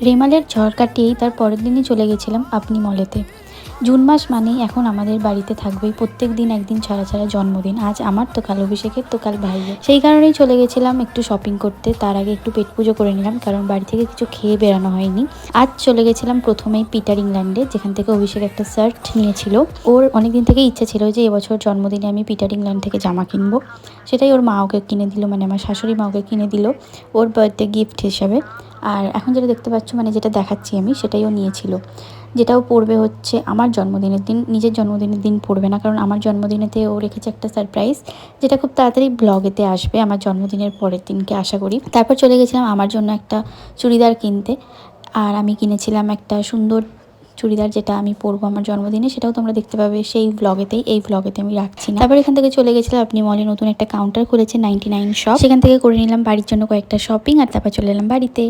রেমালের ঝড় কাটিয়েই তার পরের দিনই চলে গেছিলাম আপনি মলেতে। জুন মাস মানেই এখন আমাদের বাড়িতে থাকবেই প্রত্যেক দিন একদিন ছাড়া ছাড়া জন্মদিন। আজ আমার তো কাল অভিষেকের, তো কাল ভাইয়ের। সেই কারণেই চলে গেছিলাম একটু শপিং করতে। তার আগে একটু পেট পুজো করে নিলাম, কারণ বাড়ি থেকে কিছু খেয়ে বেরানো হয়নি। আজ চলে গেছিলাম প্রথমেই পিটার ইংল্যান্ডে, যেখান থেকে অভিষেক একটা শার্ট নিয়েছিল। ওর অনেকদিন থেকে ইচ্ছে ছিল যে এবছর জন্মদিনে আমি পিটার ইংল্যান্ড থেকে জামা কিনবো। সেটাই ওর মা ওকে কিনে দিল, মানে আমার শাশুড়ি মা ওকে কিনে দিল ওর বার্থডে গিফট হিসাবে। আর এখন যেটা দেখতে পাচ্ছ, মানে যেটা দেখাচ্ছি আমি, সেটাই ও নিয়েছিল। যেটাও পড়বে হচ্ছে আমার জন্মদিনের দিন, নিজের জন্মদিনের দিন পড়বে না, কারণ আমার জন্মদিনেতে ও রেখেছে একটা সারপ্রাইজ, যেটা খুব তাড়াতাড়ি ব্লগেতে আসবে আমার জন্মদিনের পরের দিনকে আশা করি। তারপর চলে গেছিলাম আমার জন্য একটা চুড়িদার কিনতে। আর আমি কিনেছিলাম একটা সুন্দর চুড়িদার, যেটা আমি পরবো আমার জন্মদিনে, সেটাও তোমরা দেখতে পাবে সেই ব্লগেতেই। এই ব্লগেতে আমি রাখছি না। তারপর এখান থেকে চলে গেছিলাম আপনি মলে, নতুন একটা কাউন্টার খুলেছে 99 শপ, সেখান থেকে করে নিলাম বাড়ির জন্য কয়েকটা শপিং। আর তারপর চলে এলাম বাড়িতে।